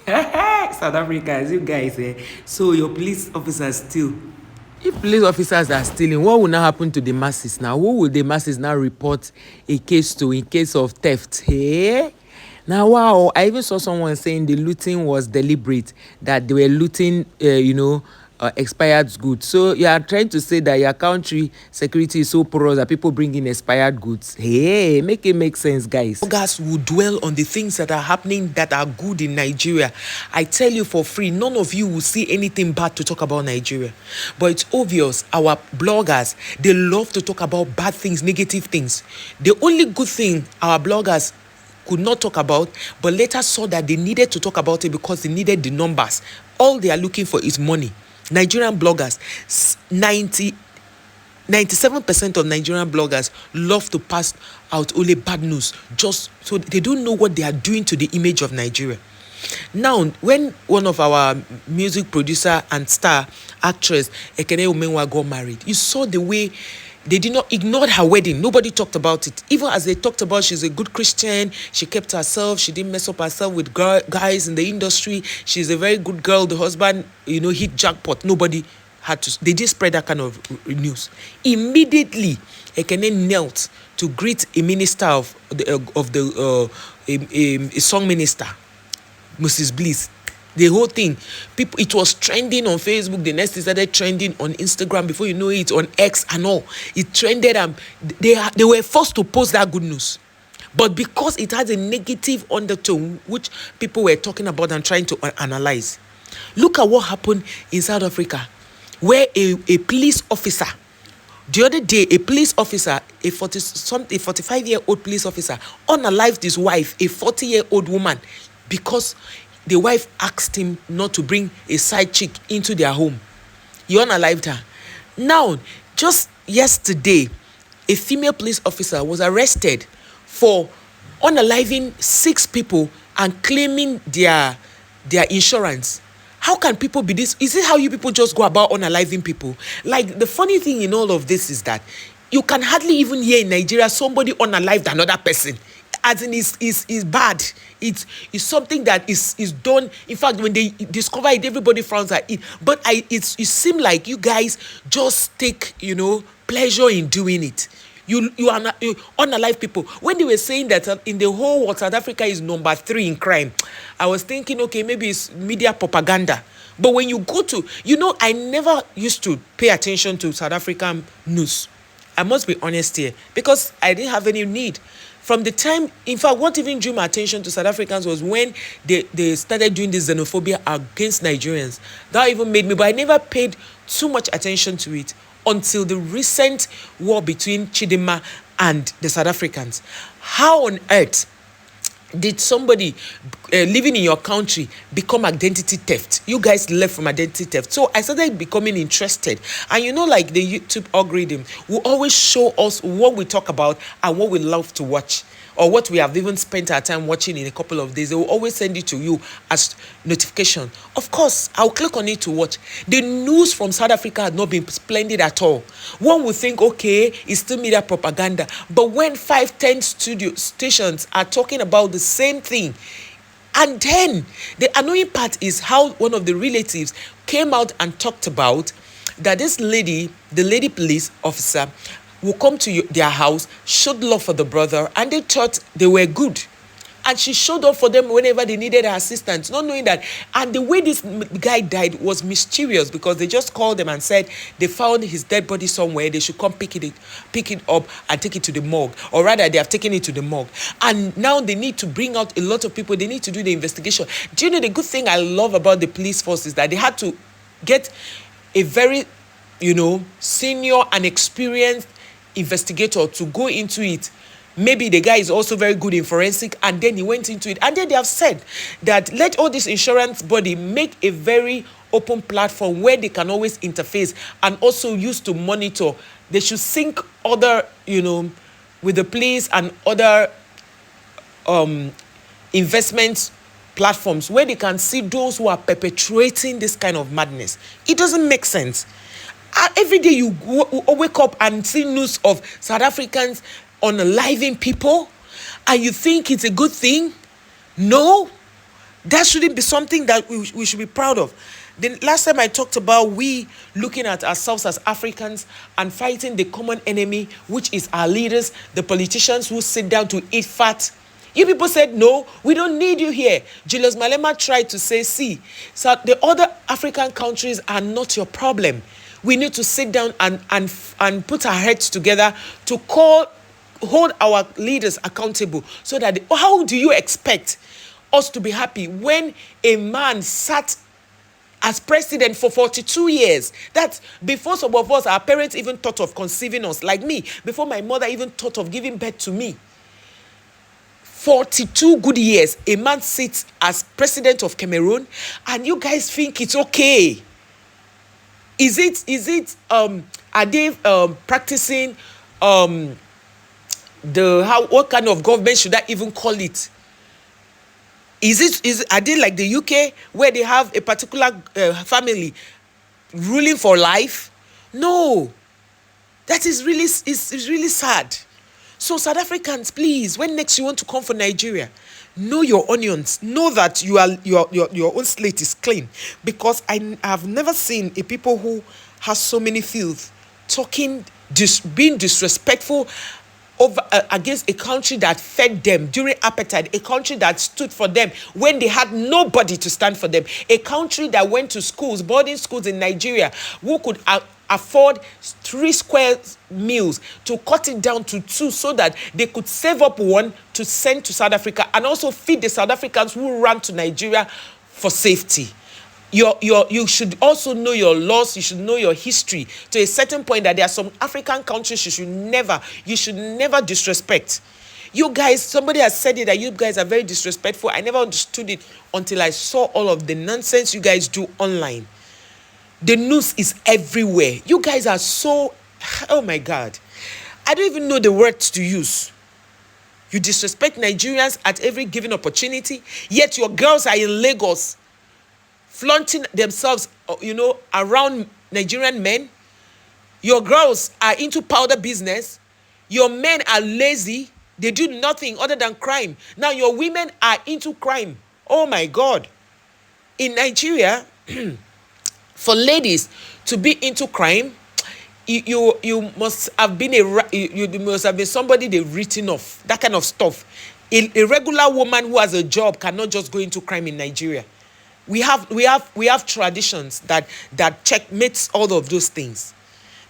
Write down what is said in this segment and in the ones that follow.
South Africans, you guys, so your police officers still. If police officers are stealing, what will now happen to the masses now? Who will the masses now report a case to in case of theft? Hey? Now, wow, I even saw someone saying the looting was deliberate, that they were looting, expired goods. So you are trying to say that your country security is so porous that people bring in expired goods. Hey, make it make sense, guys. Bloggers will dwell on the things that are happening that are good in Nigeria. I tell you for free, none of you will see anything bad to talk about Nigeria. But it's obvious, our bloggers, they love to talk about bad things, negative things. The only good thing our bloggers could not talk about, but later saw that they needed to talk about it because they needed the numbers. All they are looking for is money. Nigerian bloggers, 97% of Nigerian bloggers love to pass out only bad news, just so they don't know what they are doing to the image of Nigeria. Now, when one of our music producer and star actress, Ekene Umenwa, got married, you saw the way they did not ignore her wedding. Nobody talked about it. Even as they talked about she's a good Christian, she kept herself, she didn't mess up herself with guys in the industry. She's a very good girl. The husband, hit jackpot. Nobody had to. They did spread that kind of news. Immediately, Ekene knelt to greet a minister a song minister, Mrs. Bliss. The whole thing, people, it was trending on Facebook. The next, it started trending on Instagram. Before you know it, on X and all, it trended, and they were forced to post that good news. But because it has a negative undertone, which people were talking about and trying to analyze, look at what happened in South Africa, where a police officer, the other day, a police officer, a 45-year-old police officer, unalived his wife, a 40-year-old woman, because the wife asked him not to bring a side chick into their home. He unalived her. Now, just yesterday, a female police officer was arrested for unaliving 6 people and claiming their insurance. How can people be this? Is it how you people just go about unaliving people? Like, the funny thing in all of this is that you can hardly even hear in Nigeria somebody unalived another person. As in, is bad. It's something that is done. In fact, when they discover it, everybody frowns at it. But it seems like you guys just take pleasure in doing it. You unalive people. When they were saying that in the whole world, South Africa is number 3 in crime, I was thinking, okay, maybe it's media propaganda. But when you go to, I never used to pay attention to South African news. I must be honest here, because I didn't have any need. From the time, in fact, what even drew my attention to South Africans was when they started doing this xenophobia against Nigerians. That even made me, but I never paid too much attention to it until the recent war between Chidinma and the South Africans. How on earth did somebody living in your country become identity theft? You guys left from identity theft. So I started becoming interested. And like the YouTube algorithm will always show us what we talk about and what we love to watch, or what we have even spent our time watching in a couple of days. They will always send it to you as notification. Of course, I'll click on it to watch. The news from South Africa had not been splendid at all. One would think, okay, it's still media propaganda. But when 5-10 studio stations are talking about the same thing, and then the annoying part is how one of the relatives came out and talked about that this lady, the lady police officer, will come to their house, showed love for the brother, and they thought they were good. And she showed up for them whenever they needed her assistance, not knowing that. And the way this guy died was mysterious, because they just called them and said they found his dead body somewhere. They should come pick it up and take it to the morgue. Or rather, they have taken it to the morgue. And now they need to bring out a lot of people. They need to do the investigation. Do you know the good thing I love about the police force is that they had to get a very, senior and experienced investigator to go into it. Maybe the guy is also very good in forensic, and then he went into it. And then they have said that let all this insurance body make a very open platform where they can always interface and also use to monitor. They should sync other, with the police and other investment platforms where they can see those who are perpetrating this kind of madness. It doesn't make sense. Every day you wake up and see news of South Africans unaliving people, and you think it's a good thing? No. That shouldn't be something that we should be proud of. The last time I talked about we looking at ourselves as Africans and fighting the common enemy, which is our leaders, the politicians who sit down to eat fat. You people said, no, we don't need you here. Julius Malema tried to say, see, so the other African countries are not your problem. We need to sit down and put our heads together to hold our leaders accountable so that, how do you expect us to be happy when a man sat as president for 42 years? That's before some of us, our parents even thought of conceiving us, like me, before my mother even thought of giving birth to me. 42 good years, a man sits as president of Cameroon, and you guys think it's okay. Are they practicing what kind of government should I even call it? Are they like the UK where they have a particular family ruling for life? No, that is really sad. So South Africans, please, when next you want to come for Nigeria, know your onions. Know that your own slate is clean. Because I have never seen a people who has so many filth being disrespectful against a country that fed them during apartheid, a country that stood for them when they had nobody to stand for them, a country that went to schools, boarding schools in Nigeria, who could afford 3 square meals to cut it down to 2 so that they could save up 1 to send to South Africa and also feed the South Africans who ran to Nigeria for safety. You should also know your laws. You should know your history to a certain point that there are some African countries you should never disrespect. You guys, somebody has said it that you guys are very disrespectful. I never understood it until I saw all of the nonsense you guys do online. The news is everywhere. You guys are so, oh my God. I don't even know the words to use. You disrespect Nigerians at every given opportunity, yet your girls are in Lagos flaunting themselves, around Nigerian men. Your girls are into powder business. Your men are lazy. They do nothing other than crime. Now your women are into crime. Oh my God. In Nigeria, for ladies to be into crime, you must have been somebody they've written off. That kind of stuff. A regular woman who has a job cannot just go into crime in Nigeria. We have traditions that checkmates all of those things.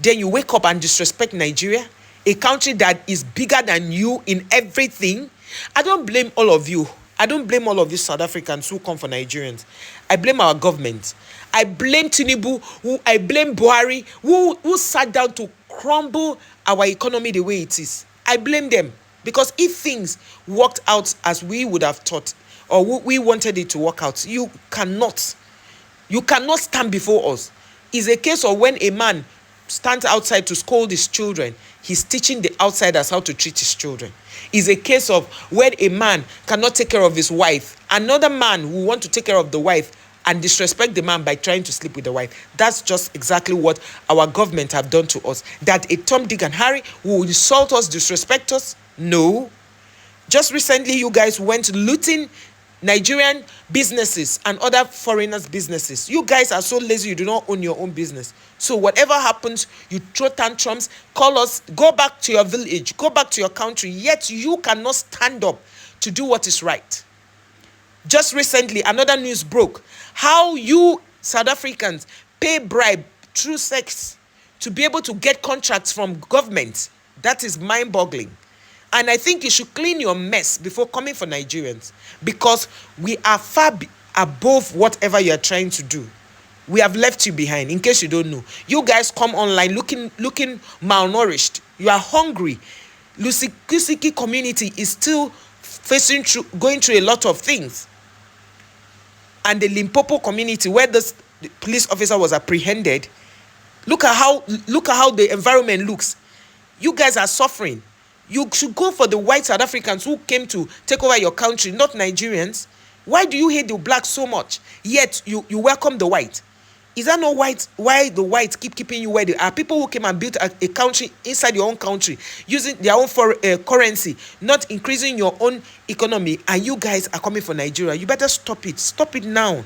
Then you wake up and disrespect Nigeria, a country that is bigger than you in everything. I don't blame all of you. I don't blame all of you South Africans who come for Nigerians. I blame our government. I blame Tinubu. I blame Buhari, who sat down to crumble our economy the way it is. I blame them. Because if things worked out as we would have thought, or we wanted it to work out, you cannot stand before us. It's a case of when a man stands outside to scold his children, he's teaching the outsiders how to treat his children. It's a case of when a man cannot take care of his wife, another man will want to take care of the wife and disrespect the man by trying to sleep with the wife. That's just exactly what our government have done to us. That a Tom, Dick and Harry will insult us, disrespect us? No. Just recently, you guys went looting Nigerian businesses and other foreigners' businesses. You guys are so lazy, you do not own your own business. So whatever happens, you throw tantrums, call us, go back to your village, go back to your country, yet you cannot stand up to do what is right. Just recently, another news broke. How you South Africans pay bribe through sex to be able to get contracts from government. That is mind-boggling. And I think you should clean your mess before coming for Nigerians, because we are far above whatever you are trying to do. We have left you behind, in case you don't know. You guys come online looking malnourished. You are hungry. Lusiki community is still going through a lot of things. And the Limpopo community, where the police officer was apprehended, look at how the environment looks. You guys are suffering. You should go for the white South Africans who came to take over your country, not Nigerians. Why do you hate the blacks so much? Yet you welcome the white. Is that not why the whites keep keeping you where they are? People who came and built a country inside your own country using their own currency, not increasing your own economy, and you guys are coming for Nigeria. You better stop it. Stop it now.